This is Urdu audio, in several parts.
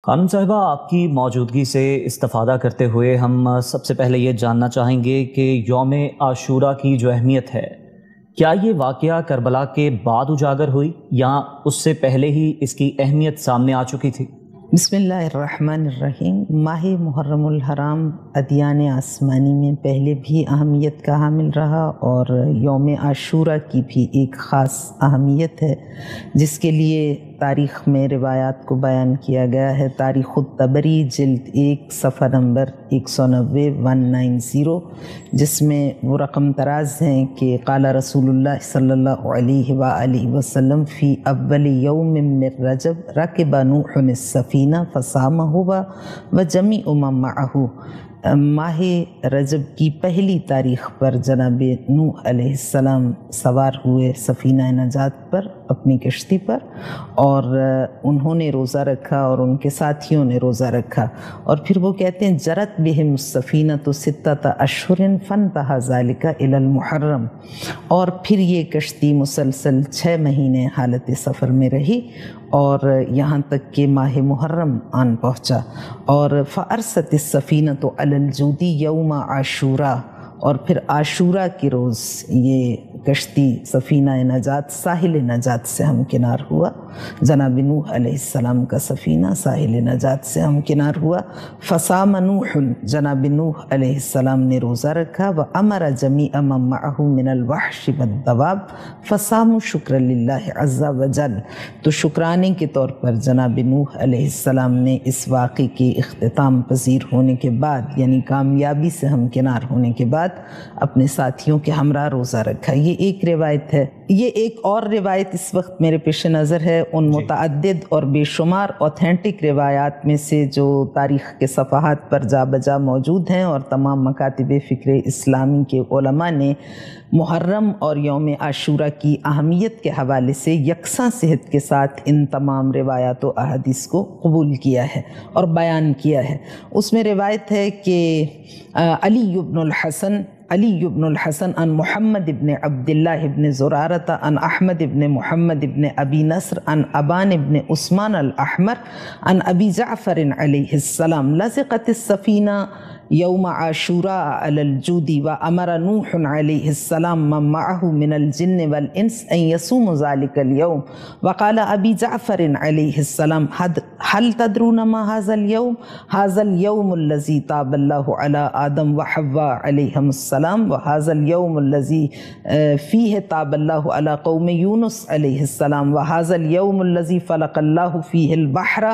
خانم صاحبہ، آپ کی موجودگی سے استفادہ کرتے ہوئے ہم سب سے پہلے یہ جاننا چاہیں گے کہ یوم عاشورہ کی جو اہمیت ہے، کیا یہ واقعہ کربلا کے بعد اجاگر ہوئی یا اس سے پہلے ہی اس کی اہمیت سامنے آ چکی تھی؟ بسم اللہ الرحمن الرحیم۔ ماہ محرم الحرام ادیان آسمانی میں پہلے بھی اہمیت کا حامل رہا اور یوم عاشورہ کی بھی ایک خاص اہمیت ہے، جس کے لیے تاریخ میں روایات کو بیان کیا گیا ہے۔ تاریخ الطبری جلد 1 صفحہ نمبر 190 جس میں وہ رقم طراز ہیں کہ قال رسول اللہ صلی اللہ علیہ وآلہ وسلم فی اول یوم من رجب رکب نوح السفینہ فصامہ وجمیع من معہ۔ ماہ رجب کی پہلی تاریخ پر جناب نوح علیہ السلام سوار ہوئے سفینہ نجات پر، اپنی کشتی پر، اور انہوں نے روزہ رکھا اور ان کے ساتھیوں نے روزہ رکھا، اور پھر وہ کہتے ہیں جرت بہم السفینۃ ستۃ اشہر فانتہی ذلک الی المحرم، اور پھر یہ کشتی مسلسل 6 مہینے حالت سفر میں رہی اور یہاں تک کہ ماہ محرم آن پہنچا، اور فارست السفینۃ علی الجودی یوم عاشورہ، اور پھر عاشورہ کے روز یہ کشتی سفینہ نجات ساحل نجات سے ہمکنار ہوا۔ جناب نوح علیہ السلام کا سفینہ ساحل نجات سے ہمکنار ہوا۔ فصام نوح، جناب نوح علیہ السلام نے روزہ رکھا، وامر جمیع من معہ من الوحش والدواب فصاموا شکرا للہ عز وجل۔ تو شکرانے کے طور پر جناب نوح علیہ السلام نے اس واقعے کے اختتام پذیر ہونے کے بعد، یعنی کامیابی سے ہمکنار ہونے کے بعد، اپنے ساتھیوں کے ہمراہ روزہ رکھا۔ یہ ایک روایت ہے۔ یہ ایک اور روایت اس وقت میرے پیش نظر ہے ان متعدد اور بے شمار اوتھینٹک روایات میں سے جو تاریخ کے صفحات پر جا بجا موجود ہیں، اور تمام مکاتب فکر اسلامی کے علماء نے محرم اور یوم عاشورہ کی اہمیت کے حوالے سے یکساں صحت کے ساتھ ان تمام روایات و احادیث کو قبول کیا ہے اور بیان کیا ہے۔ اس میں روایت ہے کہ علی بن الحسن عن محمد بن عبداللہ بن زرارة عن احمد بن محمد بن ابی نصر عن ابان بن عثمان الاحمر عن ابی جعفر علیہ السلام لزقت السفینہ یوم عاشوراء علی الجودی وامر نوح علیہ السلام من معه من الجن والانس ان يصوموا ذلك اليوم وقال ابی جعفر علیہ السلام هل تدرون ما هذا اليوم؟ هذا اليوم الذي تاب الله على آدم وحواء علیہم السلام وهذا اليوم الذي فيه تاب الله على قوم يونس علیہ السلام وهذا اليوم الذي فلق الله فيه البحر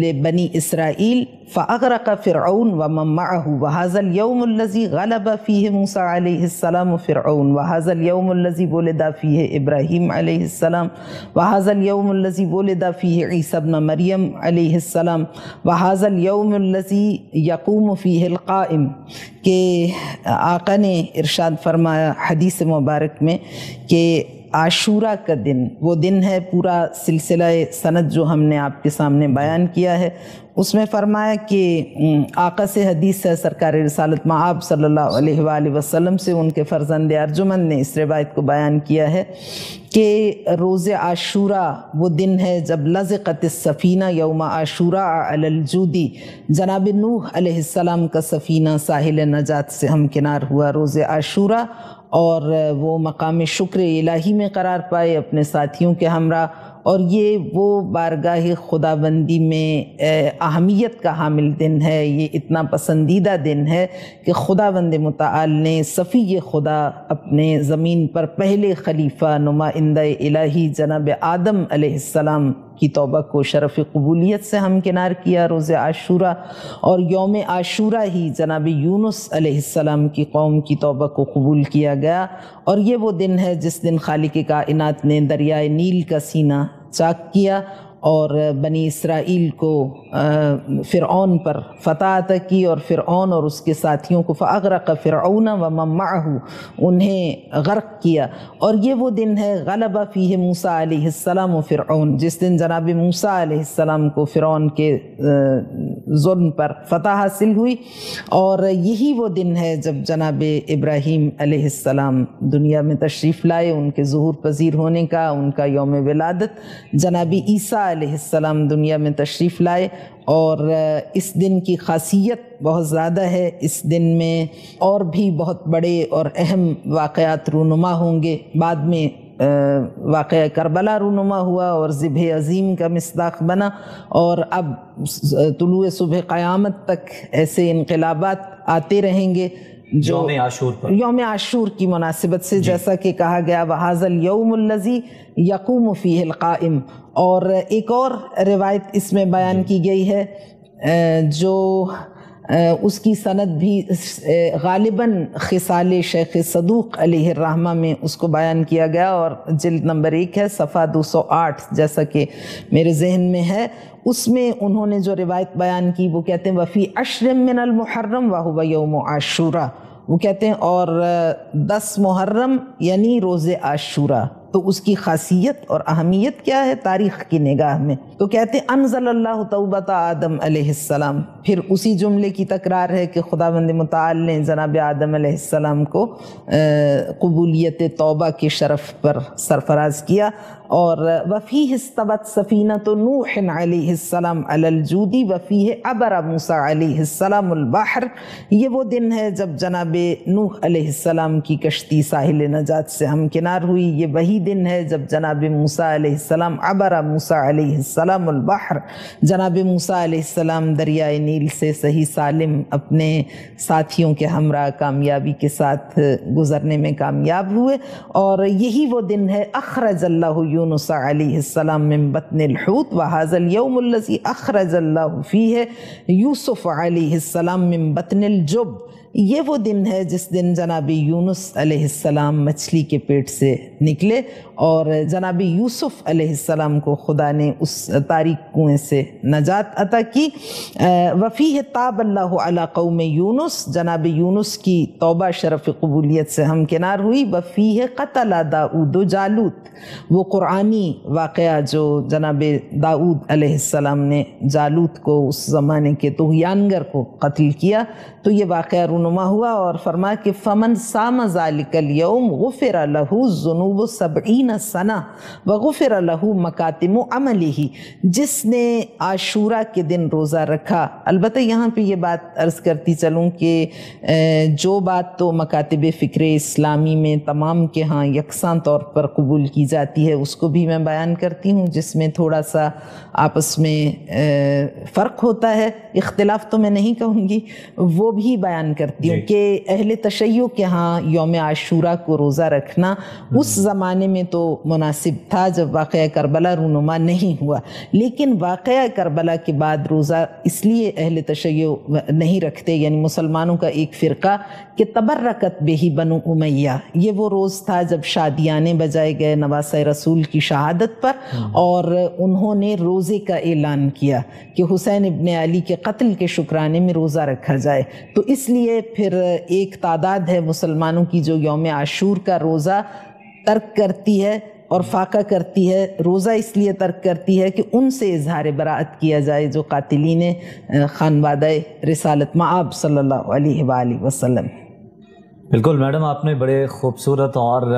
لبني اسرائیل فاغرق فرعون ومن معه وهذا اليوم الذي غلب فيه موسى عليه السلام فرعون وهذا اليوم الذي ولد فيه ابراهيم عليه السلام وهذا اليوم الذي ولد فيه عيسى ابن مريم عليه السلام وهذا اليوم الذي يقوم فيه القائم۔ کہ آقا نے ارشاد فرمایا حدیث مبارک میں کہ عاشورہ کا دن وہ دن ہے، پورا سلسلہ سند جو ہم نے آپ کے سامنے بیان کیا ہے اس میں فرمایا کہ آقا سے حدیث ہے، سرکار رسالت مآب صلی اللہ علیہ وآلہ وسلم سے ان کے فرزند ارجمند نے اس روایت کو بیان کیا ہے کہ روز عاشورہ وہ دن ہے جب لزقت السفینہ یوم عاشوراء علی الجودی، جناب نوح علیہ السلام کا سفینہ ساحل نجات سے ہمکنار ہوا روز عاشورہ، اور وہ مقام شکر الہی میں قرار پائے اپنے ساتھیوں کے ہمراہ، اور یہ وہ بارگاہ خداوندی میں اہمیت کا حامل دن ہے، یہ اتنا پسندیدہ دن ہے کہ خداوند متعال نے صفی خدا اپنے زمین پر پہلے خلیفہ نمائندہ الہی جناب آدم علیہ السلام کی توبہ کو شرف قبولیت سے ہمکنار کیا روز عاشورہ، اور یوم عاشورہ ہی جناب یونس علیہ السلام کی قوم کی توبہ کو قبول کیا گیا، اور یہ وہ دن ہے جس دن خالق کائنات نے دریائے نیل کا سینہ چاک کیا اور بنی اسرائیل کو فرعون پر فتح عطا کی، اور فرعون اور اس کے ساتھیوں کو فاغرق فرعون ومن معہ انہیں غرق کیا، اور یہ وہ دن ہے غلب فیہ موسیٰ علیہ السلام و فرعون، جس دن جناب موسیٰ علیہ السلام کو فرعون کے ظلم پر فتح حاصل ہوئی، اور یہی وہ دن ہے جب جناب ابراہیم علیہ السلام دنیا میں تشریف لائے، ان کے ظہور پذیر ہونے کا ان کا یوم ولادت۔ جناب عیسیٰ علیہ السلام دنیا میں تشریف لائے، اور اس دن کی خاصیت بہت زیادہ ہے۔ اس دن میں اور بھی بہت بڑے اور اہم واقعات رونما ہوں گے۔ بعد میں واقعہ کربلا رونما ہوا اور ذبح عظیم کا مصداق بنا، اور اب طلوع صبح قیامت تک ایسے انقلابات آتے رہیں گے جو یوم عاشور کی مناسبت سے، جیسا کہ کہا گیا وَهَذَا الْيَوْمُ الَّذِي يَقُومُ فِيهِ الْقَائِمُ۔ اور ایک اور روایت اس میں بیان کی گئی ہے جو اس کی سند بھی غالباً خصال شیخ صدوق علیہ الرحمہ میں اس کو بیان کیا گیا، اور جلد نمبر 1 ہے، صفحہ 208 جیسا کہ میرے ذہن میں ہے۔ اس میں انہوں نے جو روایت بیان کی وہ کہتے ہیں وفی عشر من المحرم وہو یوم عاشورہ، وہ کہتے ہیں اور 10 محرم یعنی روز عاشورہ۔ تو اس کی خاصیت اور اہمیت کیا ہے تاریخ کی نگاہ میں؟ تو کہتے ہیں انزل اللہ توبۃ آدم علیہ السلام، پھر اسی جملے کی تکرار ہے کہ خداوند متعال نے جناب آدم علیہ السلام کو قبولیت توبہ کے شرف پر سرفراز کیا۔ اور وفیہ استوت سفینۃ نوح علیہ السلام علی الجود وفیہ عبر موسیٰ علیہ السلام البحر، یہ وہ دن ہے جب جناب نوح علیہ السلام کی کشتی ساحل نجات سے ہمکنار ہوئی، یہ وہی دن ہے جب جناب موسیٰ علیہ السلام عبر موسیٰ علیہ السلام البحر، جناب موسیٰ علیہ السلام دریائے نیل سے صحیح سالم اپنے ساتھیوں کے ہمراہ کامیابی کے ساتھ گزرنے میں کامیاب ہوئے۔ اور یہی وہ دن ہے اخرج اللہ یونس علیہ السلام من بطن الحوت وهذا اليوم الذي اخرج اللہ فیہ یوسف علیہ السلام من بطن الجب، یہ وہ دن ہے جس دن جناب یونس علیہ السلام مچھلی کے پیٹ سے نکلے، اور جناب یوسف علیہ السلام کو خدا نے اس تاریک کنویں سے نجات عطا کی۔ وفیہ تاب اللہ علی قوم یونس، جناب یونس کی توبہ شرف قبولیت سے ہمکنار ہوئی۔ وفیہ قتل داؤد جالوت، وہ قرآنی واقعہ جو جناب داؤد علیہ السلام نے جالوت کو اس زمانے کے طغیانگر کو قتل کیا، تو یہ واقعہ رونما ہوا، اور فرمایا کہ فمن صام ذلک اليوم غفر له الذنوب 70 سنہ وغفر له مکاتم عملہ، جس نے عاشورہ کے دن روزہ رکھا۔ البتہ یہاں پہ یہ بات عرض کرتی چلوں کہ جو بات تو مکاتب فکر اسلامی میں تمام کے ہاں یکساں طور پر قبول کی جاتی ہے اس کو بھی میں بیان کرتی ہوں، جس میں تھوڑا سا آپس میں فرق ہوتا ہے، اختلاف تو میں نہیں کہوں گی، وہ بھی بیان کرتی ہوں کہ اہل تشیع کے ہاں یوم عاشورہ کو روزہ رکھنا اس زمانے میں تو مناسب تھا جب واقعہ کربلا رونما نہیں ہوا، لیکن واقعہ کربلا کے بعد روزہ اس لیے اہل تشیع نہیں رکھتے، یعنی مسلمانوں کا ایک فرقہ، کہ تبرکت بہی بنو امیہ، یہ وہ روز تھا جب شادیانے بجائے گئے نواسہ رسول کی شہادت پر، اور انہوں نے روزے کا اعلان کیا کہ حسین ابن علی کے قتل کے شکرانے میں روزہ رکھا جائے۔ تو اس لیے پھر ایک تعداد ہے مسلمانوں کی جو یوم عاشور کا روزہ ترک کرتی ہے اور فاقہ کرتی ہے، روزہ اس لیے ترک کرتی ہے کہ ان سے اظہار براءت کیا جائے جو قاتلین خانوادہ رسالت مآب صلی اللہ علیہ وآلہ وسلم۔ بالکل میڈم، آپ نے بڑے خوبصورت اور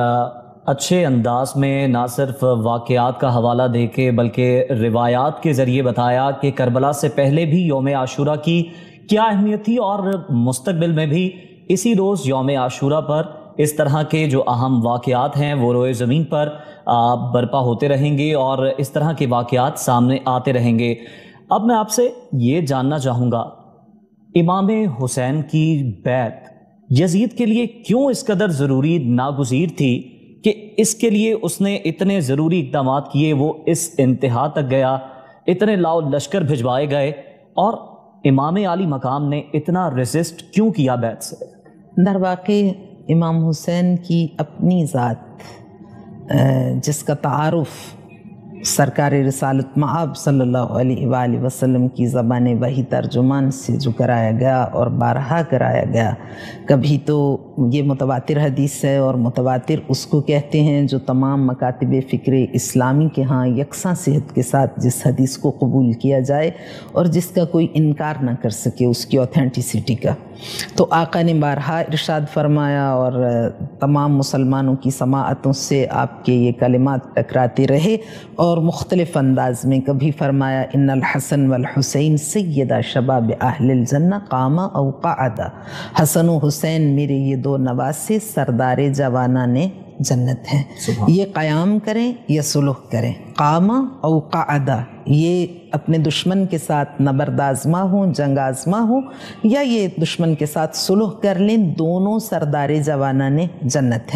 اچھے انداز میں نہ صرف واقعات کا حوالہ دے کے بلکہ روایات کے ذریعے بتایا کہ کربلا سے پہلے بھی یوم عاشورہ کی کیا اہمیت تھی، اور مستقبل میں بھی اسی روز یوم عاشورہ پر اس طرح کے جو اہم واقعات ہیں وہ روئے زمین پر برپا ہوتے رہیں گے اور اس طرح کے واقعات سامنے آتے رہیں گے۔ اب میں آپ سے یہ جاننا چاہوں گا، امام حسین کی بیعت یزید کے لیے کیوں اس قدر ضروری ناگزیر تھی کہ اس کے لیے اس نے اتنے ضروری اقدامات کیے، وہ اس انتہا تک گیا، اتنے لاؤ لشکر بھجوائے گئے، اور امام عالی مقام نے اتنا ریزسٹ کیوں کیا بیعت سے؟ در واقع امام حسین کی اپنی ذات جس کا تعارف سرکار رسالت مآب صلی اللہ علیہ وآلہ وسلم کی زبان وحی ترجمان سے جو کرایا گیا اور بارہا کرایا گیا، کبھی تو یہ متواتر حدیث ہے، اور متواتر اس کو کہتے ہیں جو تمام مکاتب فکر اسلامی کے ہاں یکساں صحت کے ساتھ جس حدیث کو قبول کیا جائے اور جس کا کوئی انکار نہ کر سکے اس کی اوتھینٹیسٹی کا۔ تو آقا نے بارہا ارشاد فرمایا اور تمام مسلمانوں کی سماعتوں سے آپ کے یہ کلمات ٹکراتے رہے، اور مختلف انداز میں کبھی فرمایا ان الحسن والحسین سیدہ شباب اہل الجنہ قاما او قعدا، حسن و حسین میرے یہ دو نواسے سردار جوانان جنت ہیں، یہ قیام کریں یا صلح کریں، قاما او قعدا، یہ اپنے دشمن کے ساتھ نبرد آزما ہوں، جنگ آزما ہوں، یا یہ دشمن کے ساتھ صلح کر لیں، دونوں سردار جوانان جنت ہیں۔